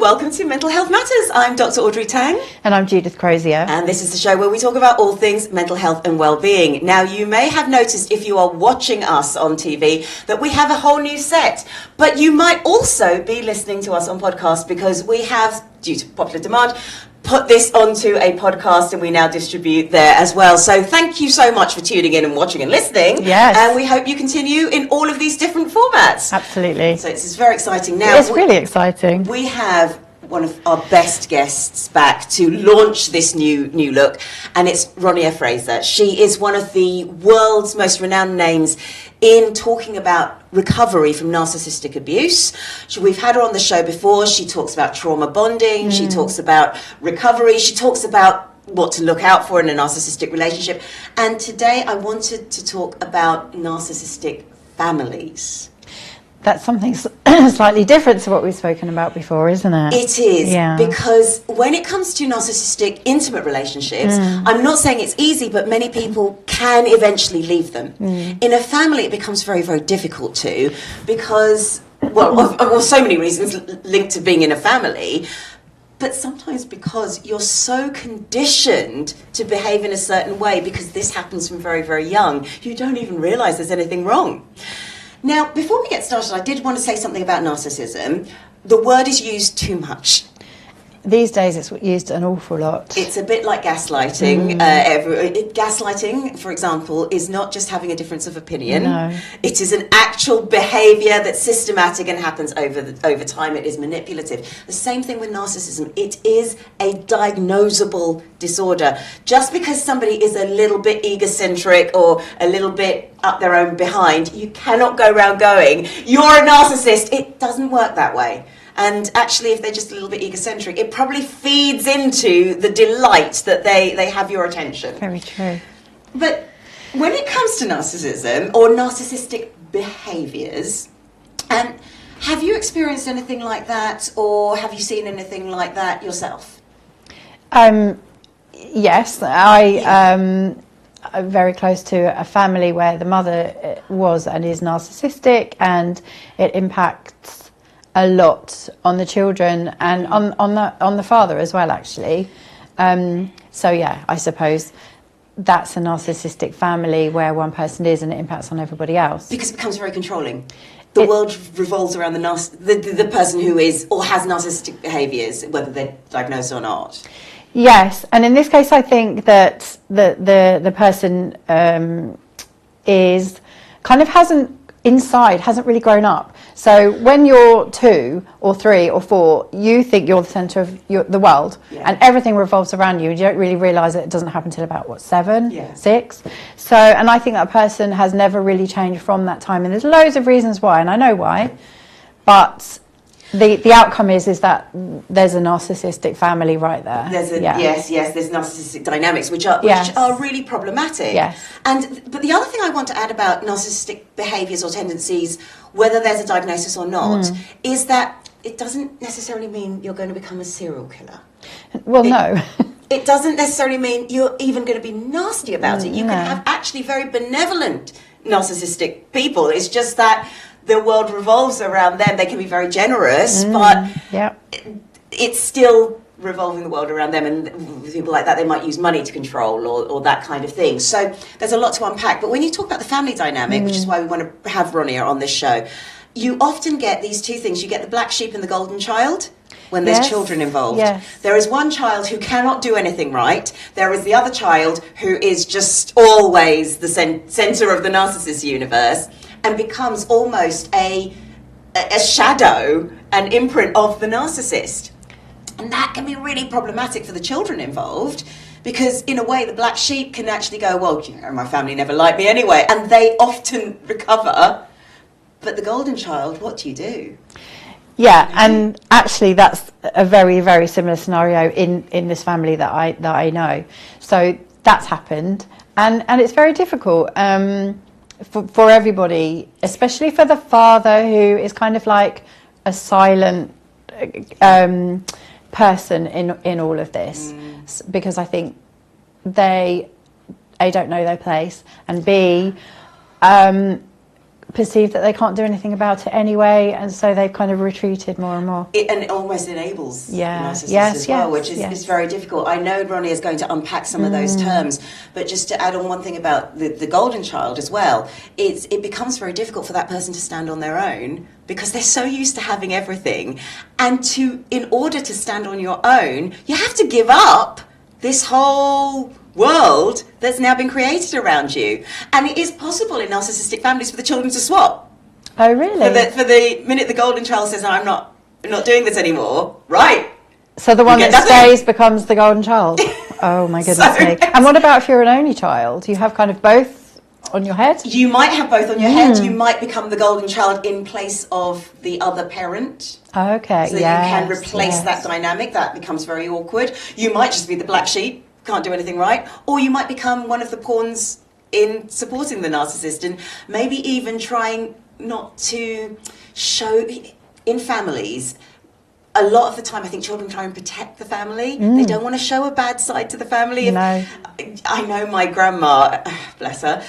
welcome to Mental Health Matters. I'm Dr. Audrey Tang. And I'm Judith Crozier. And this is the show where we talk about all things mental health and well-being. Now, you may have noticed if you are watching us on TV that we have a whole new set. But you might also be listening to us on podcast because we have, due to popular demand, put this onto a podcast and we now distribute there as well. So thank you so much for tuning in and watching and listening. Yes. And we hope you continue in all of these different formats. Absolutely. So it's very exciting. Now, it's really exciting. We have one of our best guests back to launch this new look, and it's Ronia Fraser. She is one of the world's most renowned names in talking about recovery from narcissistic abuse. We've had her on the show before. She talks about trauma bonding. She talks about recovery. She talks about what to look out for in a narcissistic relationship. And today I wanted to talk about narcissistic families. That's something slightly different to what we've spoken about before, isn't it? It is, yeah. Because when it comes to narcissistic intimate relationships, I'm not saying it's easy, but many people can eventually leave them. In a family, it becomes very, very difficult to, because, well, so many reasons linked to being in a family, but sometimes because you're so conditioned to behave in a certain way, because this happens from very, very young, you don't even realise there's anything wrong. Now, before we get started, I did want to say something about narcissism. The word is used too much. These days it's used an awful lot. It's a bit like gaslighting. Gaslighting, for example, is not just having a difference of opinion. No. It is an actual behaviour that's systematic and happens over time. It is manipulative. The same thing with narcissism. It is a diagnosable disorder. Just because somebody is a little bit egocentric or a little bit up their own behind, you cannot go around going, "You're a narcissist." It doesn't work that way. And actually, if they're just a little bit egocentric, it probably feeds into the delight that they have your attention. Very true. But when it comes to narcissism or narcissistic behaviours, have you experienced anything like that, or have you seen anything like that yourself? Yes, I'm very close to a family where the mother was and is narcissistic, and it impacts a lot on the children and on the father as well, actually. So yeah, I suppose that's a narcissistic family where one person is and it impacts on everybody else. Because it becomes very controlling. The world revolves around the person who is or has narcissistic behaviours, whether they're diagnosed or not. Yes, and in this case I think that the person is kind of hasn't really grown up. So when you're 2 or 3 or 4, you think you're the centre of the world, and everything revolves around you, and you don't really realise that it doesn't happen until about, 7, 6? So, and I think that person has never really changed from that time, and there's loads of reasons why, and I know why, but the outcome is that there's a narcissistic family right there. There's there's narcissistic dynamics which are really problematic. Yes. But the other thing I want to add about narcissistic behaviours or tendencies, whether there's a diagnosis or not, is that it doesn't necessarily mean you're going to become a serial killer. Well, no. It doesn't necessarily mean you're even going to be nasty about it. You can have actually very benevolent narcissistic people. It's just that the world revolves around them. They can be very generous, but it's still revolving the world around them, and people like that, they might use money to control or that kind of thing. So there's a lot to unpack. But when you talk about the family dynamic, which is why we want to have Ronia on this show, you often get these two things. You get the black sheep and the golden child when there's children involved. Yes. There is one child who cannot do anything right. There is the other child who is just always the centre of the narcissist universe, and becomes almost a shadow, an imprint of the narcissist. And that can be really problematic for the children involved, because in a way the black sheep can actually go, well, my family never liked me anyway, and they often recover. But the golden child, what do you do? Yeah, and actually that's a very, very similar scenario in this family that I know. So that's happened, and it's very difficult. For everybody, especially for the father, who is kind of like a silent person in all of this, because I think they A, don't know their place, and B, perceive that they can't do anything about it anyway, and so they've kind of retreated more and more. And it almost enables narcissists as well, which is very difficult. I know Ronia is going to unpack some of those terms, but just to add on one thing about the golden child as well, it becomes very difficult for that person to stand on their own because they're so used to having everything. And in order to stand on your own, you have to give up this whole world that's now been created around you. And it is possible in narcissistic families for the children to swap. Oh, really? For the minute the golden child says, I'm not doing this anymore, right? So the one that stays becomes the golden child. Oh, my goodness me. And what about if you're an only child? You have kind of both on your head? You might have both on your head. You might become the golden child in place of the other parent. Okay, so you can replace that dynamic. That becomes very awkward. You might just be the black sheep, can't do anything right, or you might become one of the pawns in supporting the narcissist, and maybe even trying not to show in families. A lot of the time I think children try and protect the family. They don't want to show a bad side to the family. No. I know my grandma, bless her,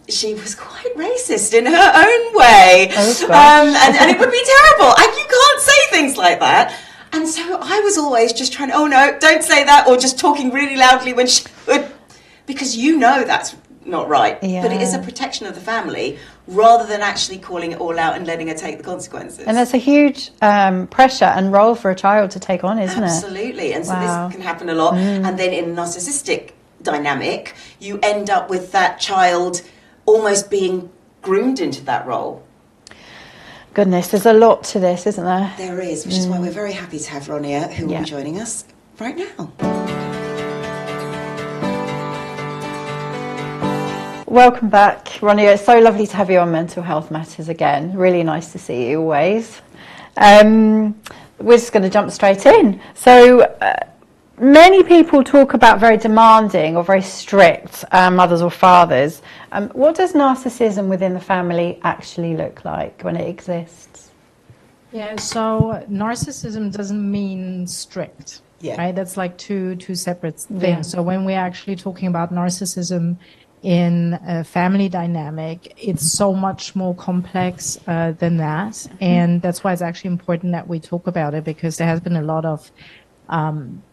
she was quite racist in her own way. And it would be terrible. You can't say things like that. And so I was always just trying to, oh no, don't say that, or just talking really loudly when she would, because that's not right. Yeah. But it is a protection of the family rather than actually calling it all out and letting her take the consequences. And there's a huge pressure and role for a child to take on, isn't it? Absolutely. And so this can happen a lot. And then in a narcissistic dynamic, you end up with that child almost being groomed into that role. Goodness, there's a lot to this, isn't there? There is, which is why we're very happy to have Ronia, who will be joining us right now. Welcome back, Ronia. It's so lovely to have you on Mental Health Matters again. Really nice to see you always. We're just going to jump straight in. So many people talk about very demanding or very strict mothers or fathers. What does narcissism within the family actually look like when it exists? Yeah, so narcissism doesn't mean strict, right? That's like two separate things. Yeah. So when we're actually talking about narcissism in a family dynamic, it's so much more complex than that. And that's why it's actually important that we talk about it, because there has been a lot of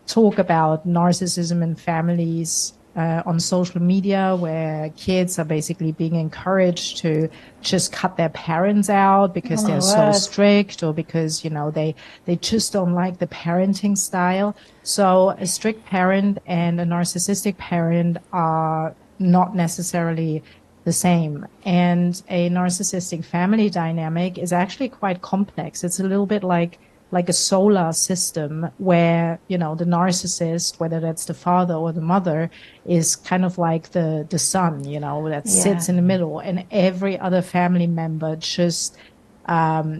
talk about narcissism in families on social media, where kids are basically being encouraged to just cut their parents out because they're so strict, or because, you know, they just don't like the parenting style. So a strict parent and a narcissistic parent are not necessarily the same. And a narcissistic family dynamic is actually quite complex. It's a little bit like a solar system where, you know, the narcissist, whether that's the father or the mother, is kind of like the sun, you know, that sits in the middle, and every other family member just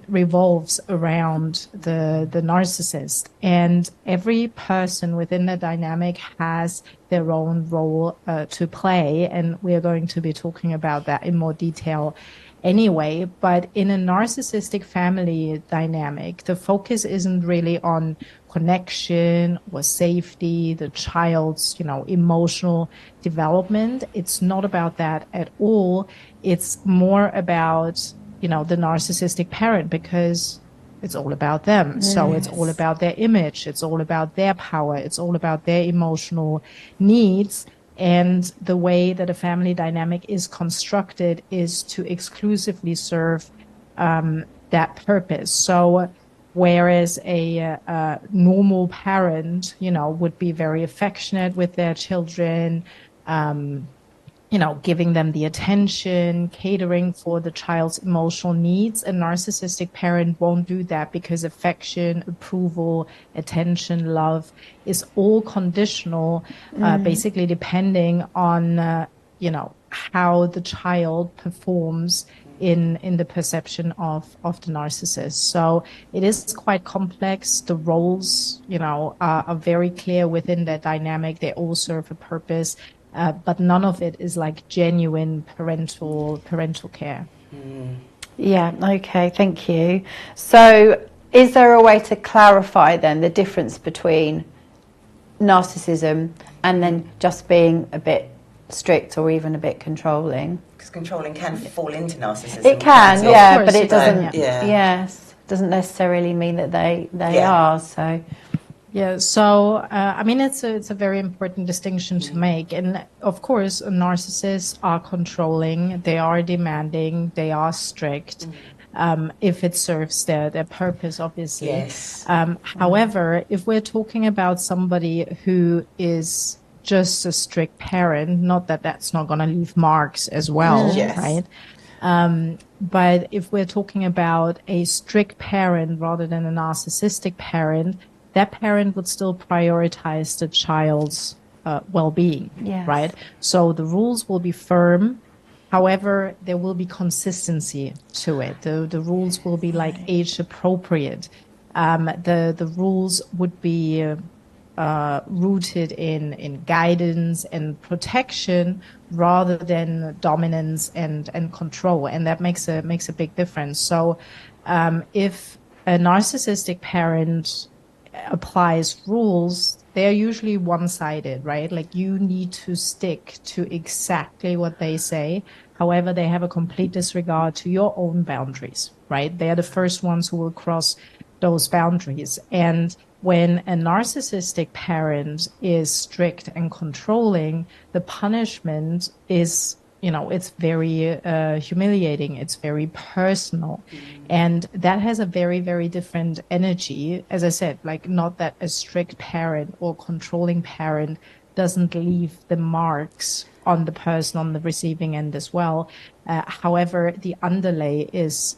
revolves around the narcissist. And every person within the dynamic has their own role to play, and we are going to be talking about that in more detail anyway. But in a narcissistic family dynamic, the focus isn't really on connection or safety, the child's, you know, emotional development. It's not about that at all. It's more about, you know, the narcissistic parent, because it's all about them. Yes. So it's all about their image. It's all about their power. It's all about their emotional needs. And the way that a family dynamic is constructed is to exclusively serve that purpose. So whereas a normal parent, you know, would be very affectionate with their children, you know, giving them the attention, catering for the child's emotional needs, a narcissistic parent won't do that, because affection, approval, attention, love is all conditional, basically depending on, you know, how the child performs in the perception of the narcissist. So it is quite complex. The roles, you know, are very clear within that dynamic. They all serve a purpose. But none of it is like genuine parental care. Yeah, okay, thank you. So is there a way to clarify then the difference between narcissism and then just being a bit strict or even a bit controlling. Because controlling can fall into narcissism. It can, yeah, course, but it doesn't. Yeah. Yes, doesn't necessarily mean that they are. So. Yeah, so I mean, it's a very important distinction to make. And of course, narcissists are controlling, they are demanding, they are strict, if it serves their purpose, obviously. Yes. However, if we're talking about somebody who is just a strict parent, not that that's not going to leave marks as well, Yes. right? But if we're talking about a strict parent rather than a narcissistic parent, that parent would still prioritize the child's well-being, Yes. right? So the rules will be firm. However, there will be consistency to it. The rules will be like age appropriate. The rules would be rooted in guidance and protection rather than dominance and control. And that makes a big difference. So if a narcissistic parent applies rules, they're usually one-sided, right? Like you need to stick to exactly what they say. However, they have a complete disregard to your own boundaries, right? They're the first ones who will cross those boundaries. And when a narcissistic parent is strict and controlling, the punishment is, it's very humiliating. It's very personal. And that has a very, very different energy. As I said, like not that a strict parent or controlling parent doesn't leave the marks on the person on the receiving end as well. However, the underlay is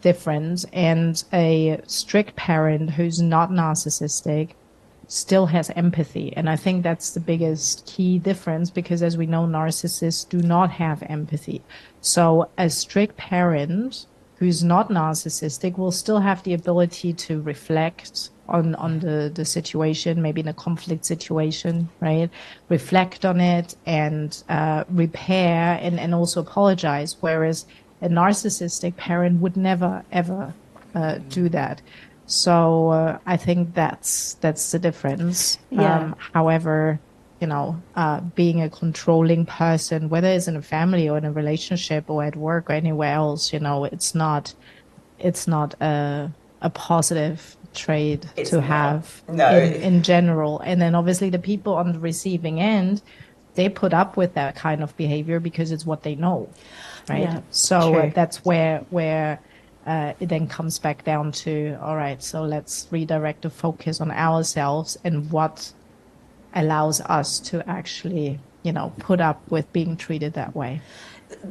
different. And a strict parent who's not narcissistic still has empathy. And I think that's the biggest key difference, because as we know, narcissists do not have empathy. So a strict parent who's not narcissistic will still have the ability to reflect on the situation, maybe in a conflict situation, right? Reflect on it and repair and also apologize. Whereas a narcissistic parent would never, ever do that. So I think that's the difference. Yeah. However, being a controlling person, whether it's in a family or in a relationship or at work or anywhere else, it's not a positive trait to have in general. And then obviously the people on the receiving end, they put up with that kind of behavior because it's what they know, right? Yeah, so that's where it then comes back down to, all right, so let's redirect the focus on ourselves and what allows us to actually, put up with being treated that way.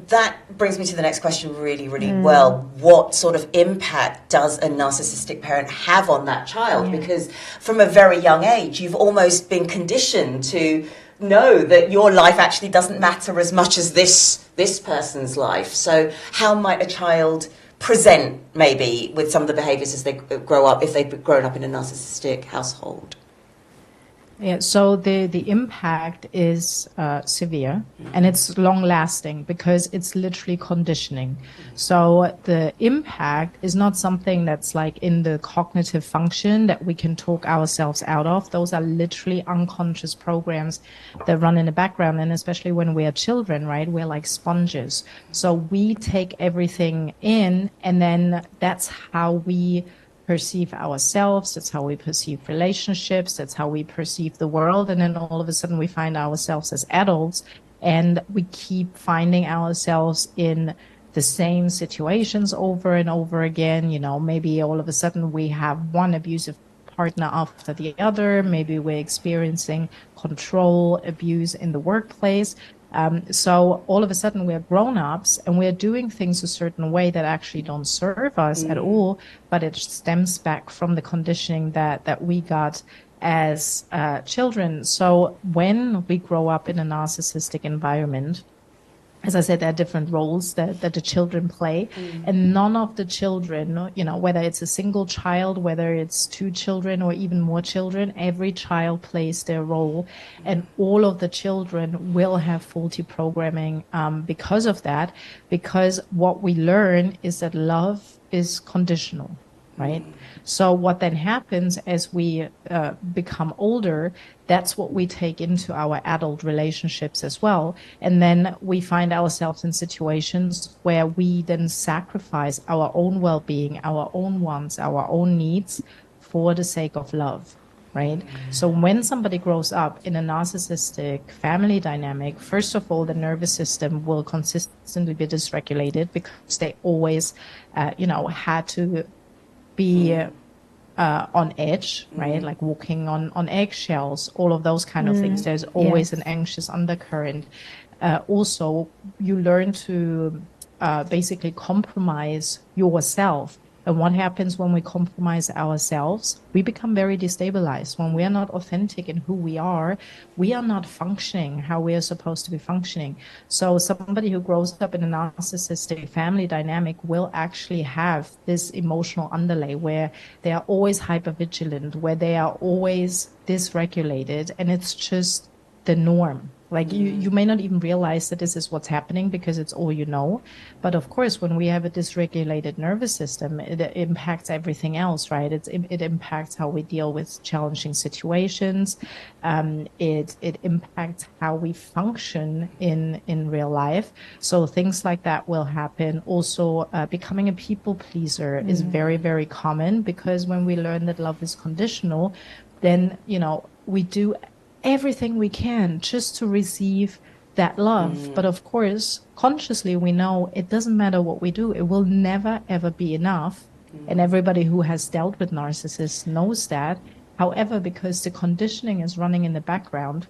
That brings me to the next question really, really well. What sort of impact does a narcissistic parent have on that child? Yeah. Because from a very young age, you've almost been conditioned to know that your life actually doesn't matter as much as this person's life. So how might a child present maybe with some of the behaviours as they grow up, if they've grown up in a narcissistic household? Yeah, so the impact is severe, and it's long lasting because it's literally conditioning. So the impact is not something that's like in the cognitive function that we can talk ourselves out of. Those are literally unconscious programs that run in the background, and especially when we are children, right? We're like sponges. So we take everything in, and then that's how we perceive ourselves, that's how we perceive relationships, that's how we perceive the world. And then all of a sudden we find ourselves as adults, and we keep finding ourselves in the same situations over and over again. Maybe all of a sudden we have one abusive partner after the other. Maybe we're experiencing control, abuse in the workplace. So all of a sudden we're grown-ups and we're doing things a certain way that actually don't serve us at all, but it stems back from the conditioning that we got as children. So when we grow up in a narcissistic environment, as I said, there are different roles that the children play, and none of the children, whether it's a single child, whether it's two children or even more children, every child plays their role, and all of the children will have faulty programming because of that, because what we learn is that love is conditional. right? So what then happens as we become older, that's what we take into our adult relationships as well. And then we find ourselves in situations where we then sacrifice our own well-being, our own wants, our own needs for the sake of love, right? So when somebody grows up in a narcissistic family dynamic, first of all, the nervous system will consistently be dysregulated because they always, had to be on edge, right? Like walking on eggshells, all of those kind of things. There's always an anxious undercurrent. Also, you learn to basically compromise yourself. And what happens when we compromise ourselves? We become very destabilized. When we are not authentic in who we are not functioning how we are supposed to be functioning. So somebody who grows up in a narcissistic family dynamic will actually have this emotional underlay where they are always hypervigilant, where they are always dysregulated, and it's just the norm. Like you may not even realize that this is what's happening because it's all you know. But of course, when we have a dysregulated nervous system, it impacts everything else, right? It impacts how we deal with challenging situations. It impacts how we function in real life. So things like that will happen. Also, becoming a people pleaser is very, very common because when we learn that love is conditional, then, we do everything we can just to receive that love. But of course, consciously, we know it doesn't matter what we do. It will never, ever be enough. And everybody who has dealt with narcissists knows that. However, because the conditioning is running in the background,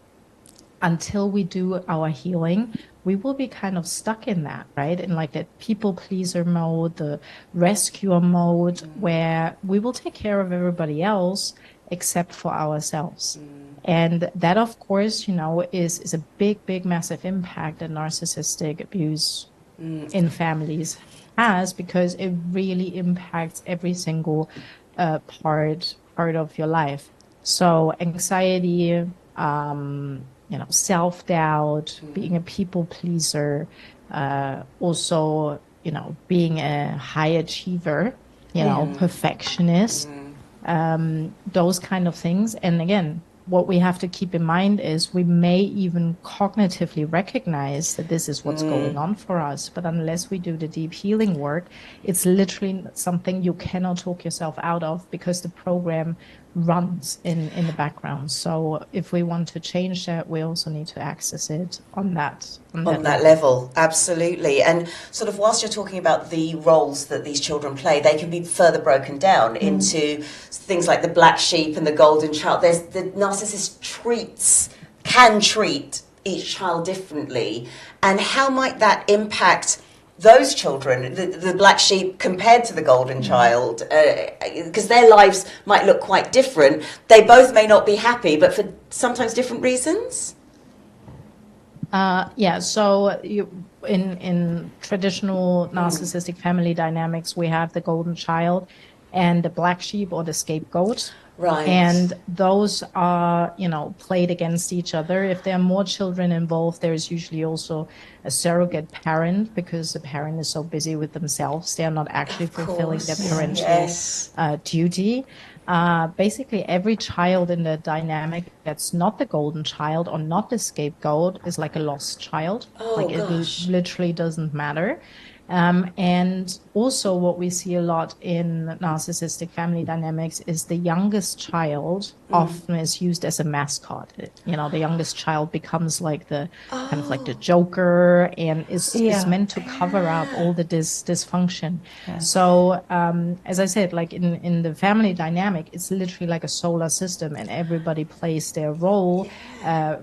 until we do our healing, we will be kind of stuck in that, right? In like that people pleaser mode, the rescuer mode, where we will take care of everybody else except for ourselves. And that, of course, is a big, big, massive impact that narcissistic abuse in families has, because it really impacts every single part of your life. So anxiety, self-doubt, being a people pleaser, also, being a high achiever, perfectionist, those kind of things. And again, what we have to keep in mind is we may even cognitively recognize that this is what's going on for us. But unless we do the deep healing work, it's literally something you cannot talk yourself out of because the program runs in the background. So if we want to change that, we also need to access it on that level. Absolutely. And sort of whilst you're talking about the roles that these children play, they can be further broken down into things like the black sheep and the golden child. There's the narcissist can treat each child differently. And how might that impact those children, the black sheep compared to the golden child, because their lives might look quite different. They both may not be happy, but for sometimes different reasons. So in traditional narcissistic family dynamics, we have the golden child and the black sheep or the scapegoat. Right. And those are, played against each other. If there are more children involved, there's usually also a surrogate parent because the parent is so busy with themselves. They are not actually fulfilling their parental duty. Basically, every child in the dynamic that's not the golden child or not the scapegoat is like a lost child. It literally doesn't matter. And also what we see a lot in narcissistic family dynamics is the youngest child often is used as a mascot. The youngest child becomes like the kind of like the joker and is meant to cover up all the dysfunction. Yeah. So, as I said, like in the family dynamic, it's literally like a solar system and everybody plays their role,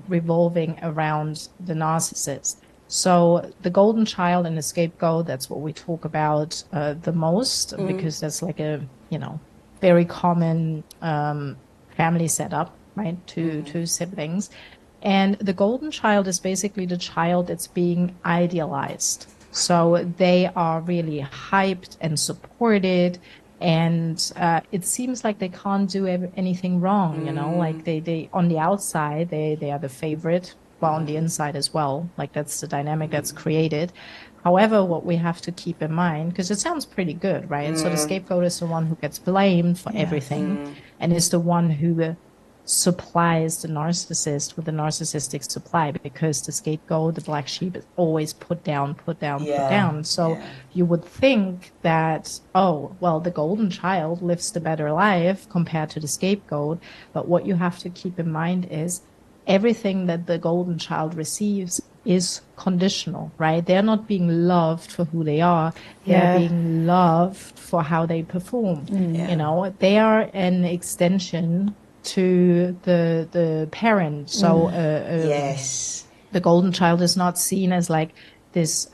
revolving around the narcissist. So the golden child and the scapegoat, that's what we talk about the most, because that's like a, very common family setup, right? Two siblings. And the golden child is basically the child that's being idealized. So they are really hyped and supported. And it seems like they can't do anything wrong, like they on the outside, they are the favorite. On the inside as well, like that's the dynamic that's created. However, what we have to keep in mind, because it sounds pretty good, right? So the scapegoat is the one who gets blamed for everything and is the one who supplies the narcissist with the narcissistic supply, because the scapegoat, the black sheep, is always put down, put down. So you would think that, oh, well, the golden child lives the better life compared to the scapegoat. But what you have to keep in mind is everything that the golden child receives is conditional, right? They're not being loved for who they are. They're being loved for how they perform. You know, they are an extension to the parent. So the golden child is not seen as like this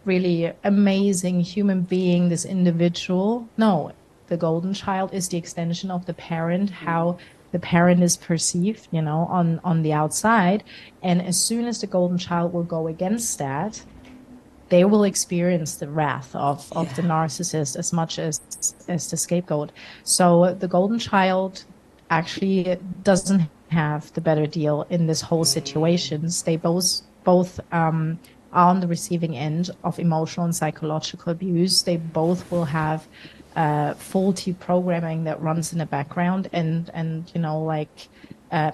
really amazing human being, this individual. No, the golden child is the extension of the parent, how the parent is perceived, you know, on the outside. And as soon as the golden child will go against that, they will experience the wrath of the narcissist as much as the scapegoat. So the golden child actually doesn't have the better deal in this whole situations. They both are on the receiving end of emotional and psychological abuse. They both will have faulty programming that runs in the background, and you know, like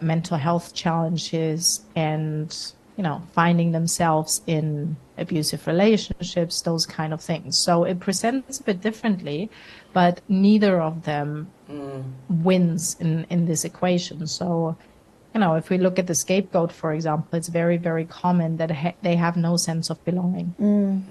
mental health challenges, and you know, finding themselves in abusive relationships, those kind of things. So it presents a bit differently, but neither of them wins in this equation. So, you know, if we look at the scapegoat, for example, it's very, very common that they have no sense of belonging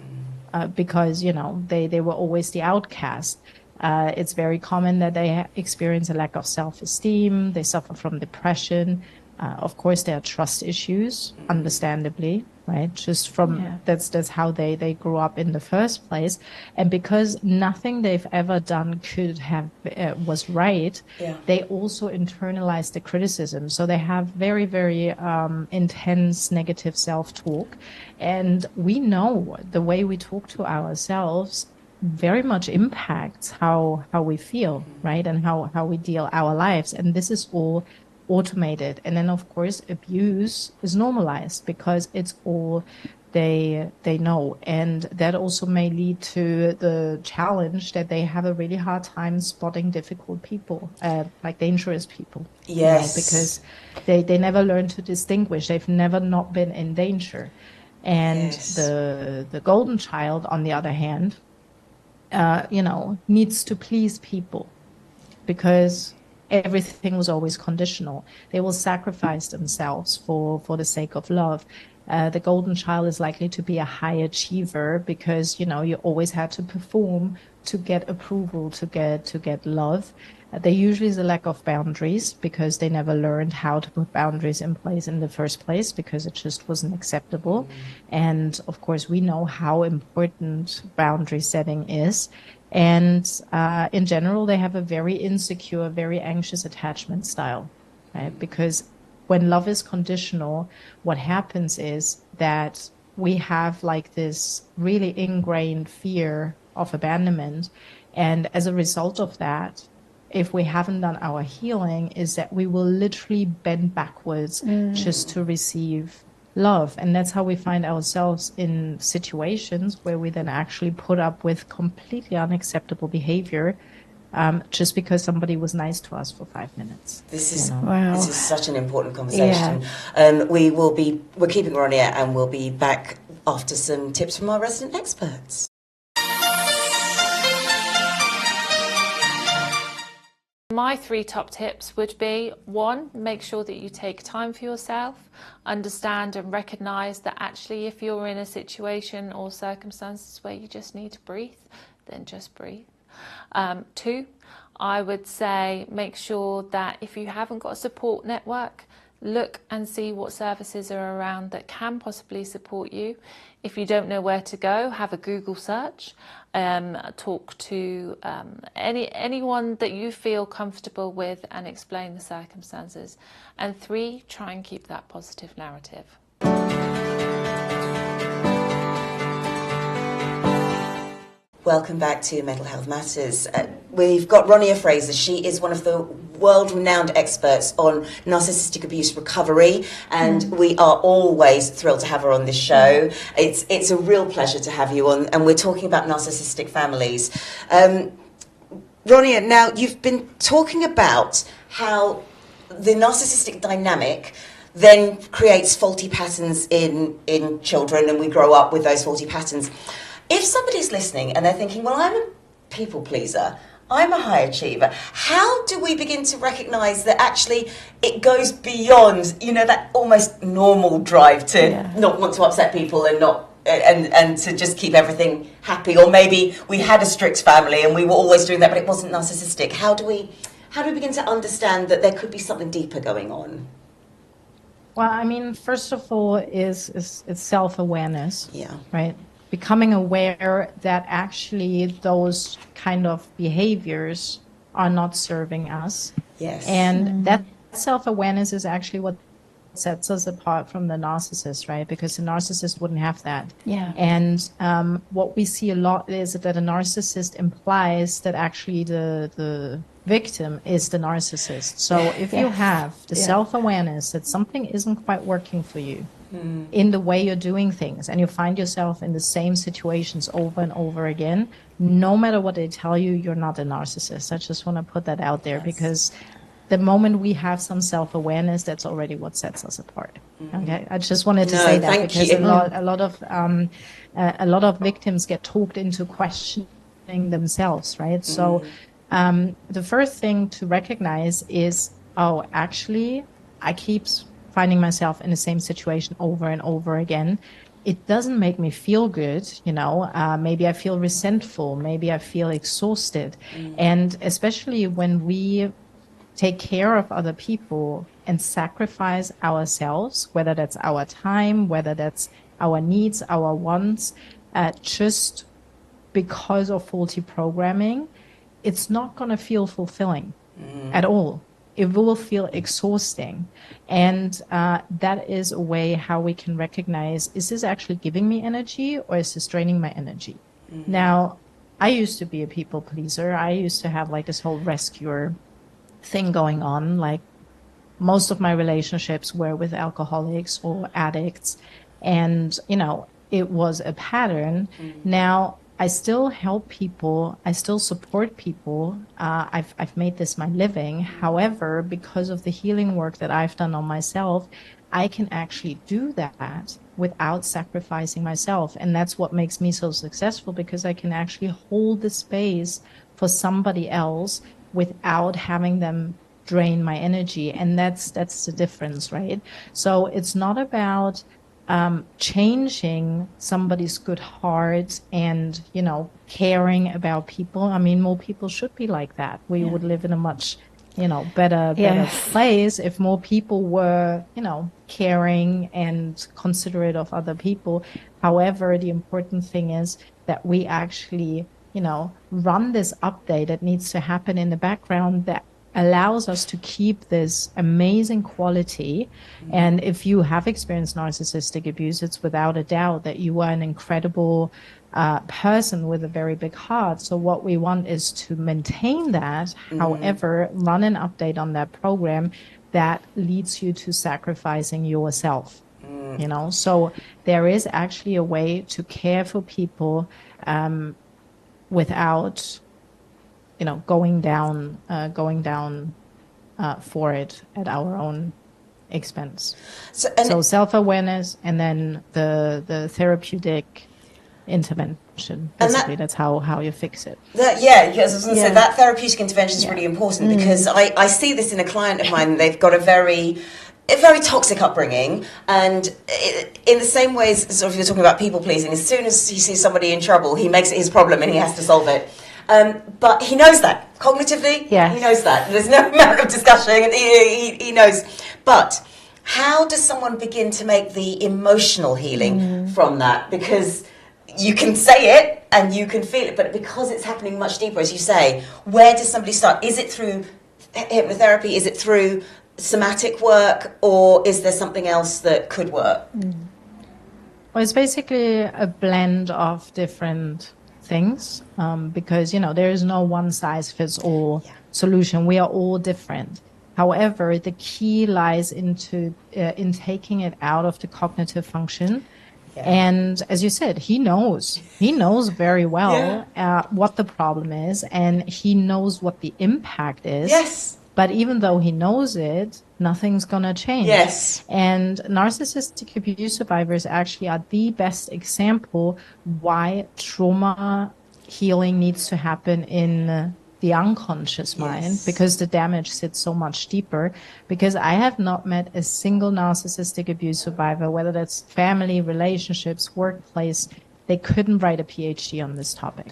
because, you know, they were always the outcast. It's very common that they experience a lack of self-esteem. They suffer from depression. Of course, there are trust issues, understandably, right? Just from that's how they grew up in the first place. And because nothing they've ever done could have was right, they also internalize the criticism. So they have very, very intense negative self-talk. And we know the way we talk to ourselves very much impacts how we feel, right? And how we deal our lives. And this is all automated. And then of course abuse is normalized because it's all they know. And that also may lead to the challenge that they have a really hard time spotting difficult people, like dangerous people. Yes. Right? Because they never learn to distinguish. They've never not been in danger. And the golden child, on the other hand, you know, needs to please people because everything was always conditional. They will sacrifice themselves for the sake of love. The golden child is likely to be a high achiever because, you know, you always had to perform to get approval, to get love. There usually is a lack of boundaries because they never learned how to put boundaries in place in the first place because it just wasn't acceptable. And of course, we know how important boundary setting is. And in general, they have a very insecure, very anxious attachment style, right? Because when love is conditional, what happens is that we have like this really ingrained fear of abandonment. And as a result of that, if we haven't done our healing, is that we will literally bend backwards just to receive love. And that's how we find ourselves in situations where we then actually put up with completely unacceptable behavior just because somebody was nice to us for 5 minutes. This is this is such an important conversation. We're keeping Ronia, and we'll be back after some tips from our resident experts. My 3 top tips would be: 1, make sure that you take time for yourself, understand and recognise that actually if you're in a situation or circumstances where you just need to breathe, then just breathe. 2, I would say make sure that if you haven't got a support network, look and see what services are around that can possibly support you. If you don't know where to go, have a Google search, talk to anyone that you feel comfortable with and explain the circumstances. And 3, try and keep that positive narrative. Welcome back to Mental Health Matters. We've got Ronia Fraser. She is one of the world-renowned experts on narcissistic abuse recovery, and we are always thrilled to have her on this show. It's a real pleasure to have you on, and we're talking about narcissistic families. Ronia, now you've been talking about how the narcissistic dynamic then creates faulty patterns in children, and we grow up with those faulty patterns. If somebody's listening and they're thinking, well, I'm a people pleaser, I'm a high achiever, how do we begin to recognise that actually it goes beyond, you know, that almost normal drive to not want to upset people and not and to just keep everything happy? Or maybe we had a strict family and we were always doing that, but it wasn't narcissistic. How do we begin to understand that there could be something deeper going on? Well, I mean, first of all, it's self-awareness, right? Becoming aware that actually those kind of behaviors are not serving us. Yes. And that self-awareness is actually what sets us apart from the narcissist, right? Because the narcissist wouldn't have that. Yeah. And what we see a lot is that a narcissist implies that actually the victim is the narcissist. So if you have the self-awareness that something isn't quite working for you in the way you're doing things, and you find yourself in the same situations over and over again, no matter what they tell you, you're not a narcissist. I just want to put that out there, because the moment we have some self-awareness, that's already what sets us apart. Okay, I just wanted to say that, because a lot of victims get talked into questioning themselves, right? So the first thing to recognize is, oh, actually, I keep finding myself in the same situation over and over again. It doesn't make me feel good, you know. Maybe I feel resentful. Maybe I feel exhausted. And especially when we take care of other people and sacrifice ourselves, whether that's our time, whether that's our needs, our wants, just because of faulty programming, it's not going to feel fulfilling at all. It will feel exhausting. And that is a way how we can recognize, is this actually giving me energy or is this draining my energy? Now, I used to be a people pleaser. I used to have like this whole rescuer thing going on. Like, most of my relationships were with alcoholics or addicts. And, you know, it was a pattern. Now, I still help people. I still support people. I've made this my living. However, because of the healing work that I've done on myself, I can actually do that without sacrificing myself. And that's what makes me so successful, because I can actually hold the space for somebody else without having them drain my energy. And that's the difference, right? So it's not about changing somebody's good heart and, you know, caring about people. I mean, more people should be like that. We would live in a much, you know, better place if more people were, you know, caring and considerate of other people. However, the important thing is that we actually, you know, run this update that needs to happen in the background that allows us to keep this amazing quality. And if you have experienced narcissistic abuse, it's without a doubt that you are an incredible person with a very big heart. So what we want is to maintain that. However, run an update on that program that leads you to sacrificing yourself. You know, so there is actually a way to care for people without, you know, going down for it at our own expense. So self-awareness, and then the therapeutic intervention. Basically, that's how you fix it. Yes, I was going to say that therapeutic intervention is really important, because I see this in a client of mine. They've got a very toxic upbringing, and in the same way as sort of you're talking about people pleasing, as soon as he sees somebody in trouble, he makes it his problem and he has to solve it. But he knows that cognitively. He knows that there's no amount of discussion, and he knows. But how does someone begin to make the emotional healing from that? Because you can say it and you can feel it, but because it's happening much deeper, as you say, where does somebody start? Is it through hypnotherapy? Is it through somatic work, or is there something else that could work? Well, it's basically a blend of different things, because, you know, there is no one size fits all solution. We are all different. However, the key lies into in taking it out of the cognitive function. And as you said, he knows very well what the problem is, and he knows what the impact is. Yes. But even though he knows it, nothing's going to change. Yes. And narcissistic abuse survivors actually are the best example why trauma healing needs to happen in the unconscious mind, because the damage sits so much deeper. Because I have not met a single narcissistic abuse survivor, whether that's family, relationships, workplace, they couldn't write a PhD on this topic.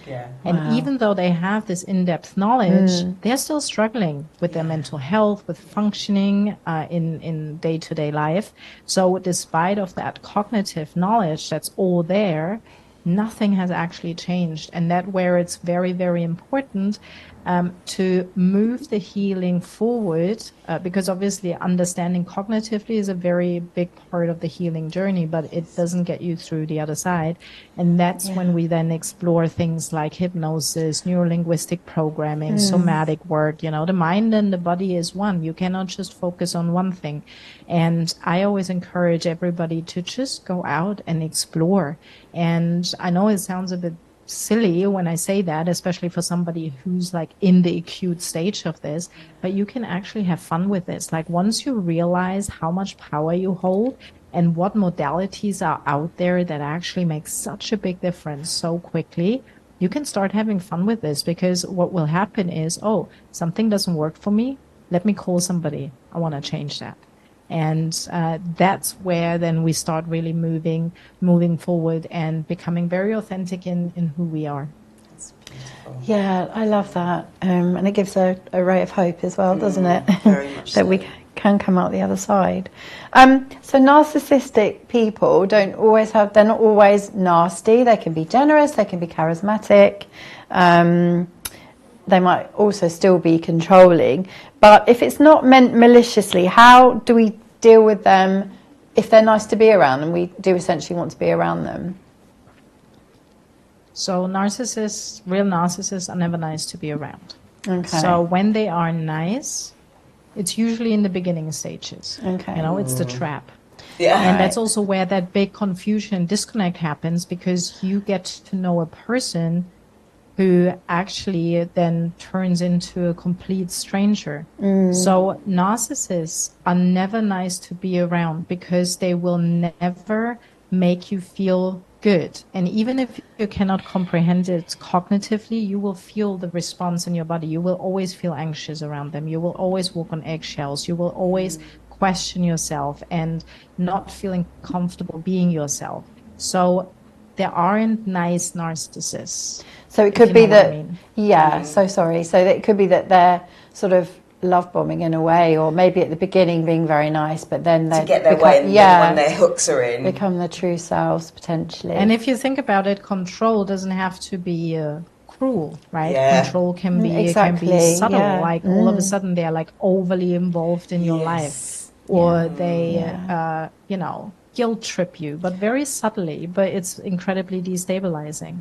And even though they have this in-depth knowledge, they're still struggling with their mental health, with functioning in day-to-day life. So despite of that cognitive knowledge that's all there, nothing has actually changed. And that's where it's very, very important to move the healing forward, because obviously understanding cognitively is a very big part of the healing journey, but it doesn't get you through the other side. And that's when we then explore things like hypnosis, neurolinguistic programming, somatic work. You know, the mind and the body is one. You cannot just focus on one thing. And I always encourage everybody to just go out and explore. And I know it sounds a bit silly when I say that, especially for somebody who's like in the acute stage of this, but you can actually have fun with this. Like once you realize how much power you hold and what modalities are out there that actually make such a big difference so quickly, you can start having fun with this, because what will happen is, oh, something doesn't work for me. Let me call somebody. I want to change that. And that's where then we start really moving forward and becoming very authentic in who we are. That's beautiful. Yeah, I love that. And it gives a ray of hope as well, doesn't it? Very much that so. we can come out the other side. So narcissistic people they're not always nasty. They can be generous, they can be charismatic. They might also still be controlling. But if it's not meant maliciously, how do we deal with them if they're nice to be around and we do essentially want to be around them? So real narcissists are never nice to be around. Okay. So when they are nice, it's usually in the beginning stages. Okay. You know, it's the trap. Yeah. And that's also where that big confusion, disconnect happens, because you get to know a person who actually then turns into a complete stranger. So narcissists are never nice to be around, because they will never make you feel good. And even if you cannot comprehend it cognitively, you will feel the response in your body. You will always feel anxious around them. You will always walk on eggshells. You will always question yourself and not feeling comfortable being yourself. So there aren't nice narcissists. So it could be that, So it could be that they're sort of love bombing in a way, or maybe at the beginning being very nice, but then they get their way, and when their hooks are in, become their true selves potentially. And if you think about it, control doesn't have to be cruel, right? Control can be subtle. Like all of a sudden they're like overly involved in your life, or they guilt trip you, but very subtly, but it's incredibly destabilizing.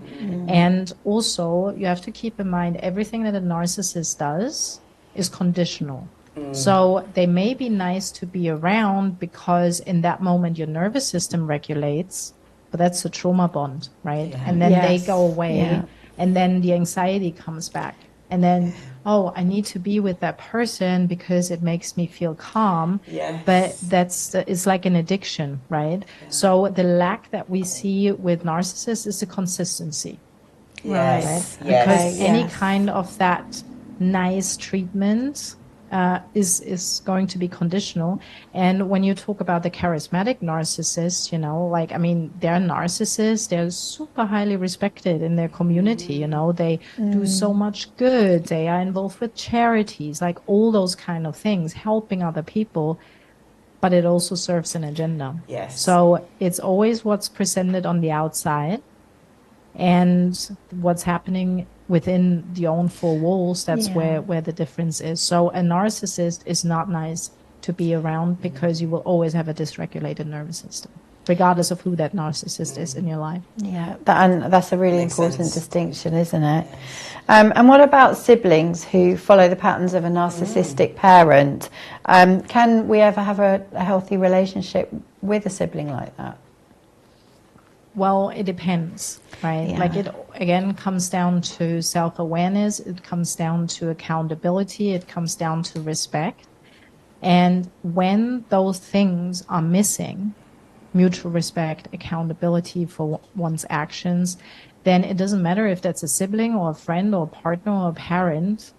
And also you have to keep in mind everything that a narcissist does is conditional. So they may be nice to be around because in that moment your nervous system regulates, but that's a trauma bond, right? And then they go away and then the anxiety comes back. And then, oh, I need to be with that person because it makes me feel calm. But it's like an addiction, right? So the lack that we see with narcissists is the consistency. Right? Because any kind of that nice treatment is going to be conditional. And when you talk about the charismatic narcissists, you know, like, I mean, they're narcissists, they're super highly respected in their community, you know, they do so much good, they are involved with charities, like all those kind of things, helping other people, but it also serves an agenda. So it's always what's presented on the outside and what's happening within the own four walls. That's where the difference is. So a narcissist is not nice to be around because you will always have a dysregulated nervous system. regardless of who that narcissist is in your life. Yeah, and that's a really important distinction, isn't it? Yes. And what about siblings who follow the patterns of a narcissistic parent? Can we ever have a healthy relationship with a sibling like that? Well, it depends, right? Yeah. Like, it again comes down to self-awareness, it comes down to accountability, it comes down to respect. And when those things are missing, mutual respect, accountability for one's actions, then it doesn't matter if that's a sibling or a friend or a partner or a parent.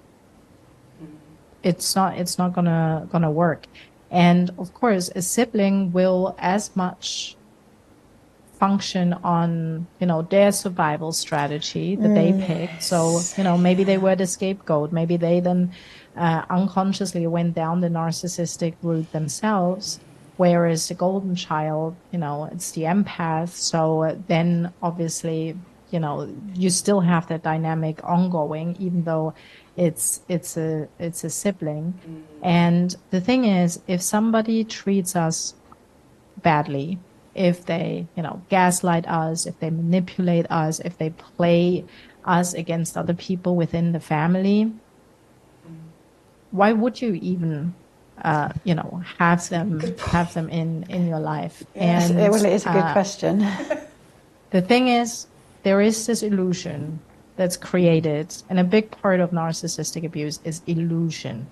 It's not gonna work. And of course, a sibling will as much function on, their survival strategy that they picked. So, maybe they were the scapegoat. Maybe they then unconsciously went down the narcissistic route themselves. Whereas the golden child, it's the empath. So then obviously, you still have that dynamic ongoing, even though it's a sibling. And the thing is, if somebody treats us badly, if they, gaslight us, if they manipulate us, if they play us against other people within the family, why would you even, have them in your life? Yes, And well, it is a good question. The thing is, there is this illusion that's created, and a big part of narcissistic abuse is illusion.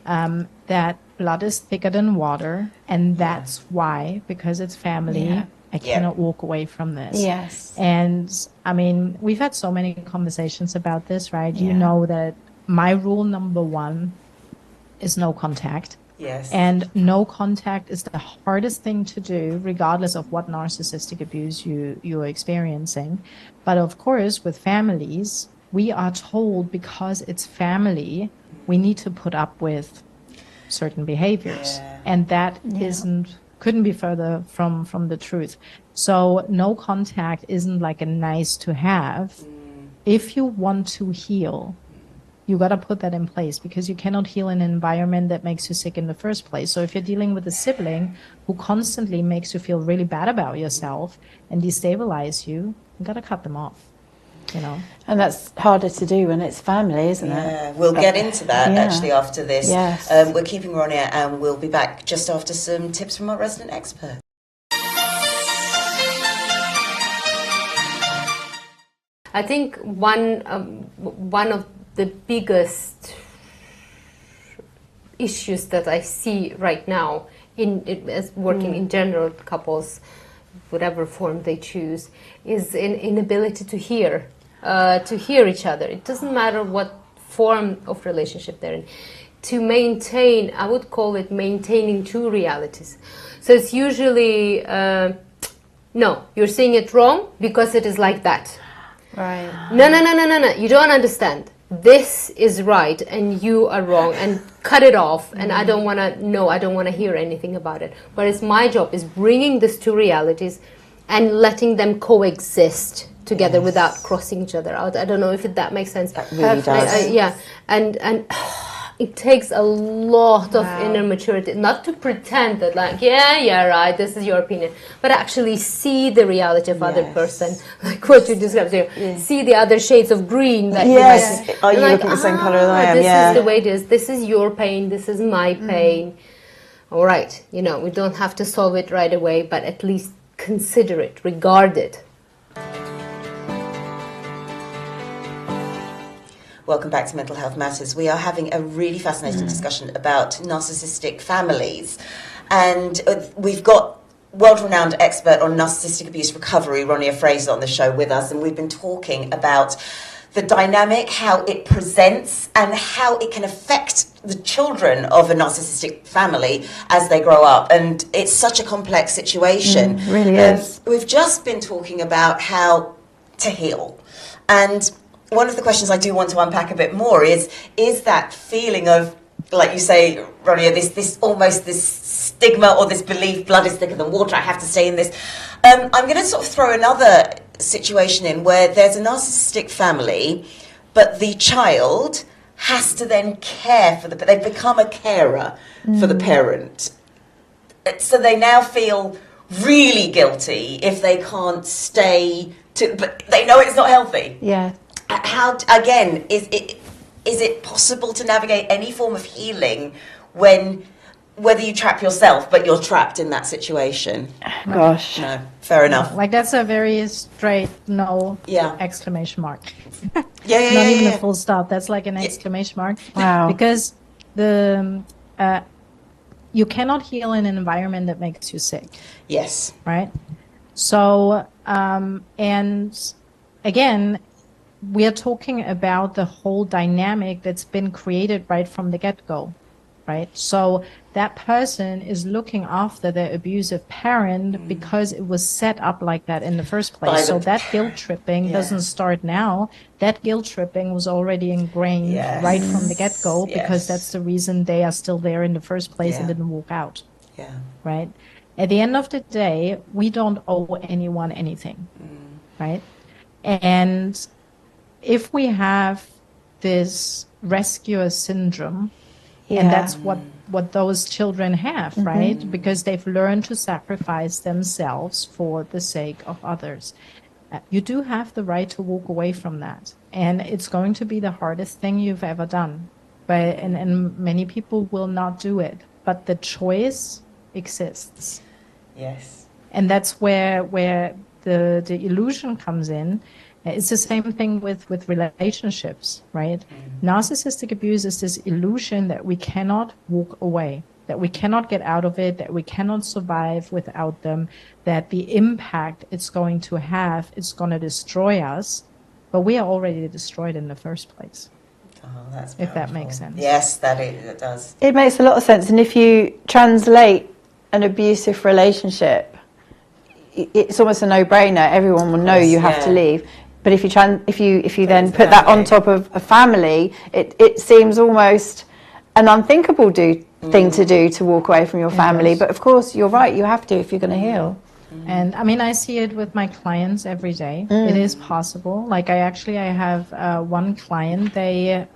That blood is thicker than water, and that's why, because it's family, I cannot walk away from this. Yes. And I mean, we've had so many conversations about this, right? Yeah. You know that my rule number one is no contact. Yes. And no contact is the hardest thing to do, regardless of what narcissistic abuse you're experiencing. But of course, with families, we are told, because it's family, we need to put up with certain behaviors. Yeah. And that couldn't be further from the truth. So no contact isn't like a nice to have. If you want to heal, you got to put that in place, because you cannot heal in an environment that makes you sick in the first place. So if you're dealing with a sibling who constantly makes you feel really bad about yourself and destabilize you, you got to cut them off, And that's harder to do when it's family, isn't it? Yeah, we'll get into that actually after this. Yes. We're keeping Ronia, and we'll be back just after some tips from our resident expert. I think one of the biggest issues that I see right now as working in general couples, whatever form they choose, is an inability to hear each other. It doesn't matter what form of relationship they're in. To maintain, I would call it maintaining two realities. So it's usually, no, you're saying it wrong because it is like that. Right. No, you don't understand. This is right and you are wrong, and cut it off, and I don't want to hear anything about it. Whereas my job is bringing these two realities and letting them coexist together without crossing each other out. I don't know if that makes sense. That really does. And it takes a lot of inner maturity, not to pretend that right, this is your opinion, but actually see the reality of other person, like what you described here. See the other shades of green that you might see. Are you looking the same colour as I am? This is the way it is. This is your pain. This is my pain. All right, we don't have to solve it right away, but at least consider it, regard it. Welcome back to Mental Health Matters. We are having a really fascinating discussion about narcissistic families. And we've got world-renowned expert on narcissistic abuse recovery, Ronia Fraser, on the show with us. And we've been talking about the dynamic, how it presents and how it can affect the children of a narcissistic family as they grow up. And it's such a complex situation. Really is. We've just been talking about how to heal. And one of the questions I do want to unpack a bit more is that feeling of, like you say, Ronia, this almost this stigma or this belief, blood is thicker than water, I have to stay in this. I'm going to sort of throw another situation in where there's a narcissistic family, but the child has to then care for they become a carer for the parent. So they now feel really guilty if they can't stay but they know it's not healthy. Yeah. How, again, is it possible to navigate any form of healing when, whether you trap yourself, but you're trapped in that situation? Gosh. No, fair enough. Like, that's a very straight no, Yeah. exclamation mark. Yeah, Not even a full stop. That's like an exclamation mark. Wow. Because you cannot heal in an environment that makes you sick. Yes. Right? So, and again, we are talking about the whole dynamic that's been created right from the get-go, right? So that person is looking after their abusive parent because it was set up like that in the first place. So that guilt tripping doesn't start now. That guilt tripping was already ingrained right from the get-go because that's the reason they are still there in the first place and didn't walk out. Yeah. Right? At the end of the day, we don't owe anyone anything, right? And if we have this rescuer syndrome, and that's what those children have, right? Because they've learned to sacrifice themselves for the sake of others. You do have the right to walk away from that. And it's going to be the hardest thing you've ever done. But and many people will not do it. But the choice exists. Yes. And that's where the illusion comes in. It's the same thing with relationships, right? Narcissistic abuse is this illusion that we cannot walk away, that we cannot get out of it, that we cannot survive without them, that the impact it's going to have, it's going to destroy us, but we are already destroyed in the first place. Oh, that's if that makes sense. Yes, it does. It makes a lot of sense. And if you translate an abusive relationship, it's almost a no-brainer. Everyone will know you have to leave. But if you then put that on top of a family, it seems almost an unthinkable thing to do, to walk away from your family. But of course, you're right. You have to if you're going to heal. And I mean, I see it with my clients every day. It is possible. Like I have one client, they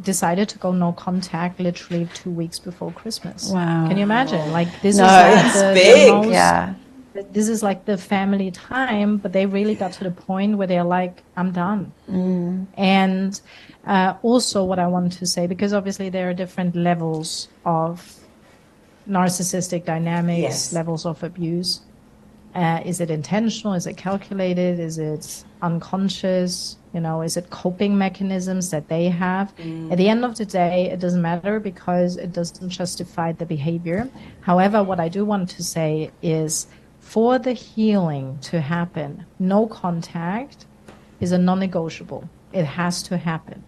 decided to go no contact literally 2 weeks before Christmas. Wow. Can you imagine? Like this is that's like big. the most, Yeah. this is like the family time, but they really got to the point where they're like, I'm done. And also what I want to say, because obviously there are different levels of narcissistic dynamics, levels of abuse. Is it intentional? Is it calculated? Is it unconscious? Is it coping mechanisms that they have? At the end of the day, it doesn't matter because it doesn't justify the behavior. However, what I do want to say is for the healing to happen, no contact is a non-negotiable. It has to happen.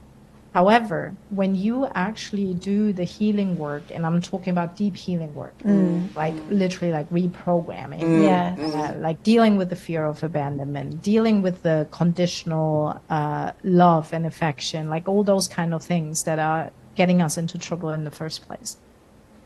However, when you actually do the healing work, and I'm talking about deep healing work, like literally like reprogramming, like dealing with the fear of abandonment, dealing with the conditional love and affection, like all those kind of things that are getting us into trouble in the first place.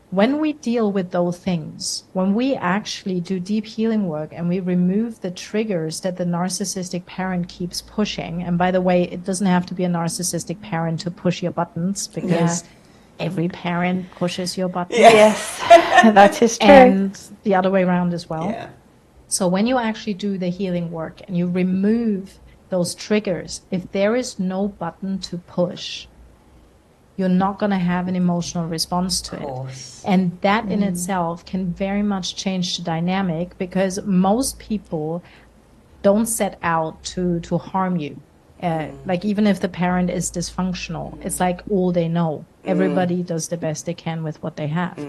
When we deal with those things, when we actually do deep healing work and we remove the triggers that the narcissistic parent keeps pushing, and by the way, it doesn't have to be a narcissistic parent to push your buttons, because every parent pushes your buttons. Yes, that is true. And the other way around as well. Yeah. So when you actually do the healing work and you remove those triggers, if there is no button to push, you're not going to have an emotional response to it. And that in itself can very much change the dynamic, because most people don't set out to harm you. Like even if the parent is dysfunctional, it's like all they know. Everybody does the best they can with what they have.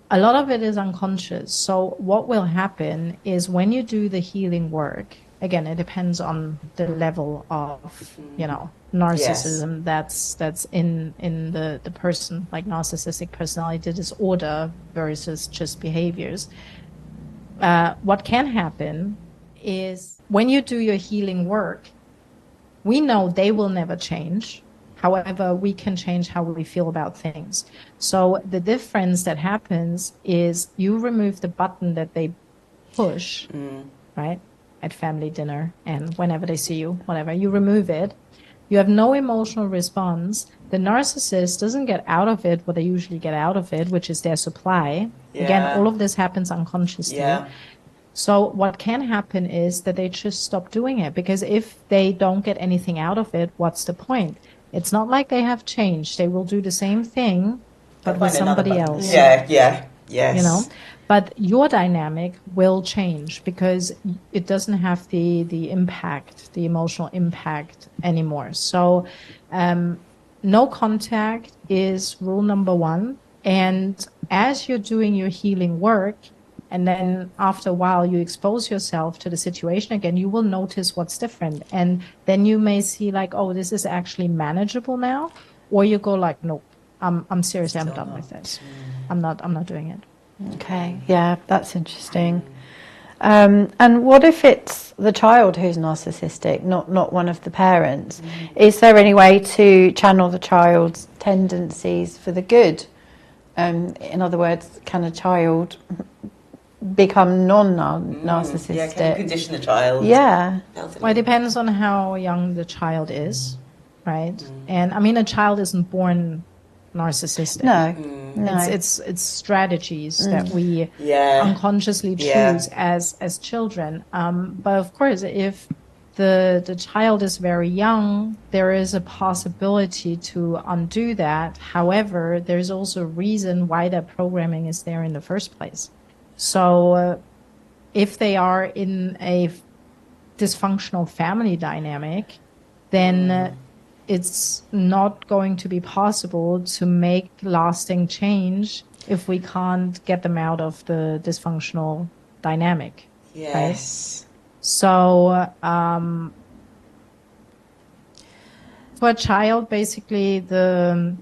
A lot of it is unconscious. So what will happen is when you do the healing work, again, it depends on the level of, narcissism that's in the person, like narcissistic personality disorder versus just behaviors. What can happen is when you do your healing work, we know they will never change. However, we can change how we feel about things. So the difference that happens is you remove the button that they push, right? At family dinner and whenever they see you, whatever, you remove it. You have no emotional response, the narcissist doesn't get out of it what they usually get out of it, which is their supply. Again, all of this happens unconsciously. So what can happen is that they just stop doing it, because if they don't get anything out of it, what's the point? It's not like they have changed. They will do the same thing, but with somebody else. Yes. But your dynamic will change because it doesn't have the impact, the emotional impact anymore. So no contact is rule number one. And as you're doing your healing work, and then after a while you expose yourself to the situation again, you will notice what's different. And then you may see like, oh, this is actually manageable now. Or you go like, nope, I'm seriously, I'm done with this. I'm not doing it. Okay, yeah, that's interesting. And what if it's the child who's narcissistic, not one of the parents? Is there any way to channel the child's tendencies for the good? In other words, can a child become non-narcissistic? Yeah, can you condition the child? Yeah. Well, it depends on how young the child is, right? And I mean, a child isn't born narcissistic. No. It's strategies that we unconsciously choose as children. But of course, if the child is very young, there is a possibility to undo that. However, there's also a reason why that programming is there in the first place. So if they are in a dysfunctional family dynamic, then it's not going to be possible to make lasting change if we can't get them out of the dysfunctional dynamic. Yes. Right? So for a child, basically the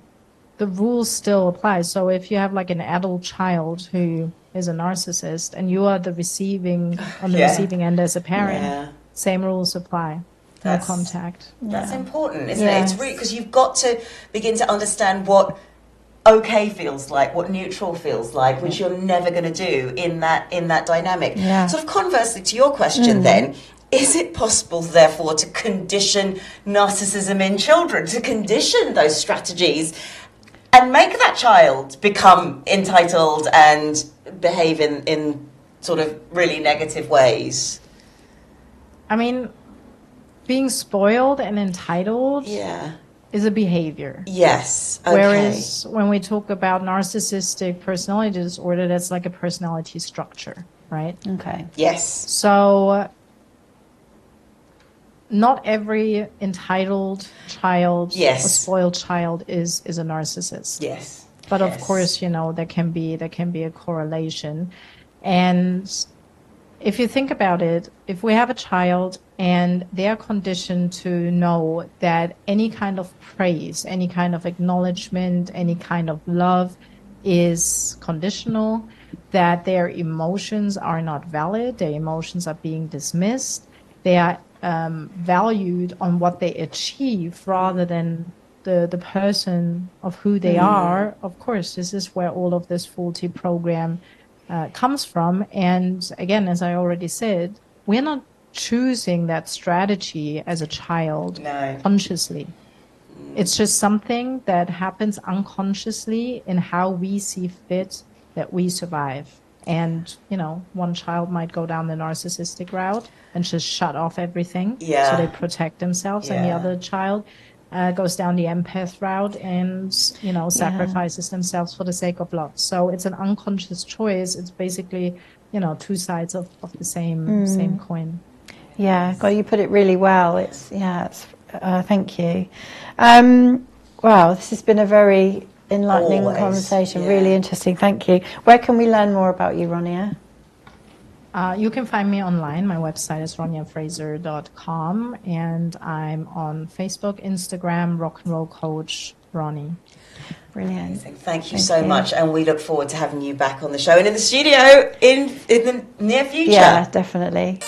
rules still apply. So if you have like an adult child who is a narcissist and you are the receiving receiving end as a parent, same rules apply. No contact. That's important, isn't it? It's really, because you've got to begin to understand what okay feels like, what neutral feels like, which you're never going to do in that dynamic. Sort of conversely to your question then, is it possible therefore to condition narcissism in children, to condition those strategies and make that child become entitled and behave in sort of really negative ways? I mean, being spoiled and entitled is a behavior. Yes. Okay. Whereas when we talk about narcissistic personality disorder, that's like a personality structure, right? Okay. Yes. So not every entitled child or spoiled child is a narcissist. Yes. But of course, you know, there can be a correlation. And if you think about it, if we have a child and they are conditioned to know that any kind of praise, any kind of acknowledgement, any kind of love is conditional, that their emotions are not valid, their emotions are being dismissed, they are valued on what they achieve rather than the person of who they are. Of course, this is where all of this faulty program comes from. And again, as I already said, we're not choosing that strategy as a child consciously. It's just something that happens unconsciously in how we see fit that we survive. And, you know, one child might go down the narcissistic route and just shut off everything so they protect themselves. And the other child goes down the empath route and, you know, sacrifices themselves for the sake of love. So it's an unconscious choice. It's basically, you know, two sides of the same coin. Yeah, God, you put it really well. It's thank you. Wow, this has been a very enlightening conversation. Really interesting. Thank you. Where can we learn more about you, Ronia? You can find me online. My website is roniafraser.com, and I'm on Facebook, Instagram, Rock and Roll Coach Ronnie. Brilliant. Thank you so much, and we look forward to having you back on the show and in the studio in the near future. Yeah, definitely.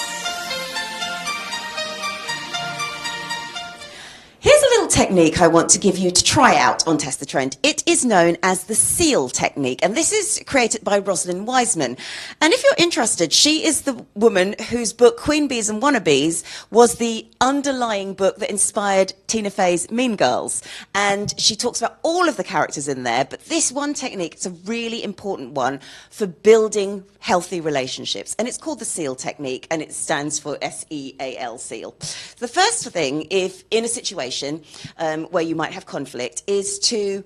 Here's a little technique I want to give you to try out on Test the Trend. It is known as the SEAL technique, and this is created by Rosalind Wiseman. And if you're interested, she is the woman whose book Queen Bees and Wannabes was the underlying book that inspired Tina Fey's Mean Girls, and she talks about all of the characters in there, but this one technique is a really important one for building healthy relationships, and it's called the SEAL technique, and it stands for SEAL, SEAL. The first thing, if in a situation where you might have conflict, is to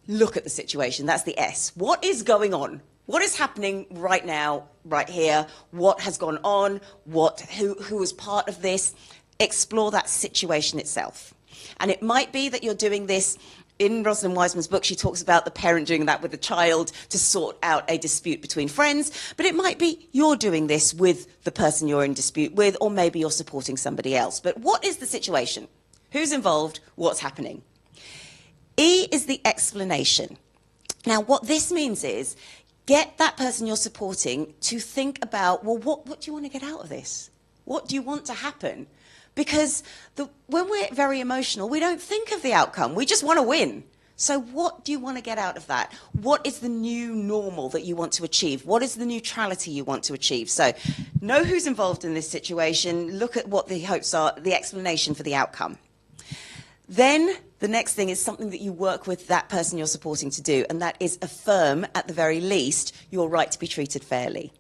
look at the situation. That's the S. What is going on? What is happening right now, right here? What has gone on? Who was part of this? Explore that situation itself. And it might be that you're doing this. In Rosalind Wiseman's book, she talks about the parent doing that with the child to sort out a dispute between friends. But it might be you're doing this with the person you're in dispute with, or maybe you're supporting somebody else. But what is the situation? Who's involved? What's happening? E is the explanation. Now, what this means is get that person you're supporting to think about, well, what do you want to get out of this? What do you want to happen? Because when we're very emotional, we don't think of the outcome. We just want to win. So what do you want to get out of that? What is the new normal that you want to achieve? What is the neutrality you want to achieve? So know who's involved in this situation. Look at what the hopes are, the explanation for the outcome. Then the next thing is something that you work with that person you're supporting to do, and that is affirm, at the very least, your right to be treated fairly.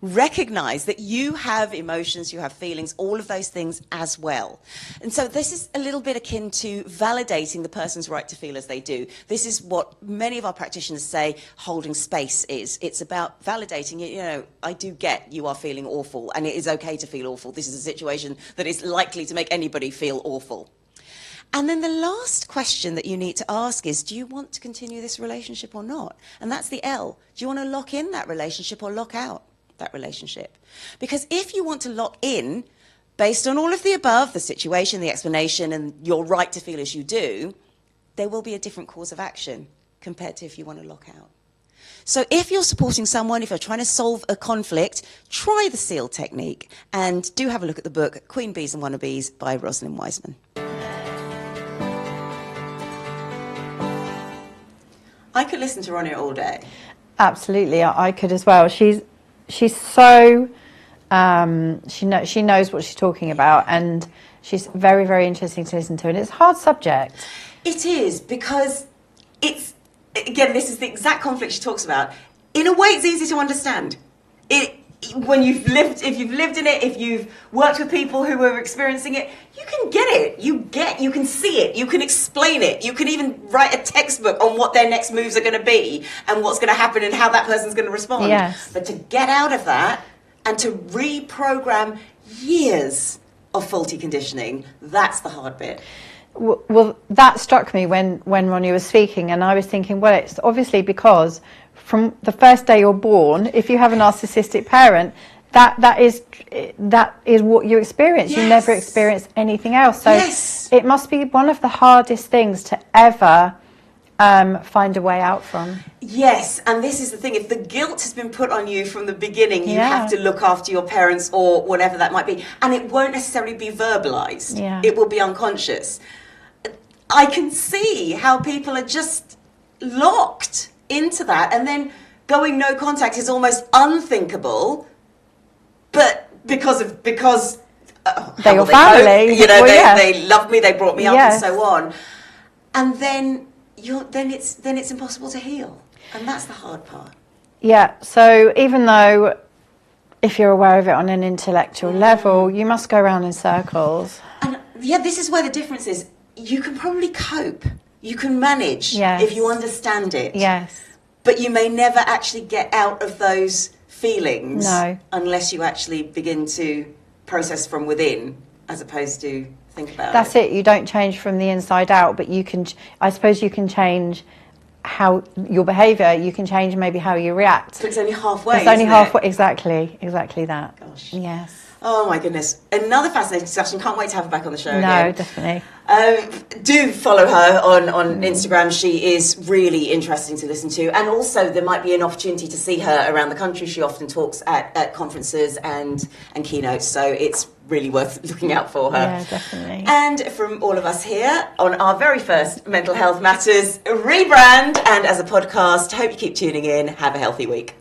Recognize that you have emotions, you have feelings, all of those things as well. And so this is a little bit akin to validating the person's right to feel as they do. This is what many of our practitioners say holding space is. It's about validating it. You know, I do get you are feeling awful, and it is okay to feel awful. This is a situation that is likely to make anybody feel awful. And then the last question that you need to ask is, do you want to continue this relationship or not? And that's the L. Do you want to lock in that relationship or lock out that relationship? Because if you want to lock in, based on all of the above, the situation, the explanation, and your right to feel as you do, there will be a different course of action compared to if you want to lock out. So if you're supporting someone, if you're trying to solve a conflict, try the SEAL technique, and do have a look at the book Queen Bees and Wannabes by Rosalind Wiseman. I could listen to Ronia all day. Absolutely, I could as well. She's so she knows what she's talking about, and she's very, very interesting to listen to. And it's a hard subject. It is, because it's, again, this is the exact conflict she talks about. In a way, it's easy to understand. When you've lived, if you've lived in it, if you've worked with people who are experiencing it, you can get it. You can see it. You can explain it. You can even write a textbook on what their next moves are going to be and what's going to happen and how that person's going to respond. Yes. But to get out of that and to reprogram years of faulty conditioning, that's the hard bit. Well, that struck me when Ronia was speaking, and I was thinking, well, it's obviously because from the first day you're born, if you have a narcissistic parent, that is what you experience. Yes. You never experience anything else. So yes. It must be one of the hardest things to ever find a way out from. Yes, and this is the thing. If the guilt has been put on you from the beginning, you have to look after your parents or whatever that might be. And it won't necessarily be verbalized. Yeah. It will be unconscious. I can see how people are just locked into that, and then going no contact is almost unthinkable. But because they're your family, you know, they loved me, they brought me up, and so on, and then it's impossible to heal, and that's the hard part. Yeah. So even though, if you're aware of it on an intellectual level, you must go around in circles. And this is where the difference is. You can probably cope. You can manage if you understand it. Yes. But you may never actually get out of those feelings unless you actually begin to process from within, as opposed to think about it. That's it. You don't change from the inside out, but you can. I suppose you can change how your behaviour. You can change maybe how you react. So it's only halfway. It's only halfway. Exactly that. Gosh. Yes. Oh my goodness. Another fascinating discussion. Can't wait to have her back on the show again. No, definitely. Do follow her on Instagram. She is really interesting to listen to. And also there might be an opportunity to see her around the country. She often talks at conferences and keynotes. So it's really worth looking out for her. Yeah, definitely. And from all of us here on our very first Mental Health Matters rebrand and as a podcast, hope you keep tuning in. Have a healthy week.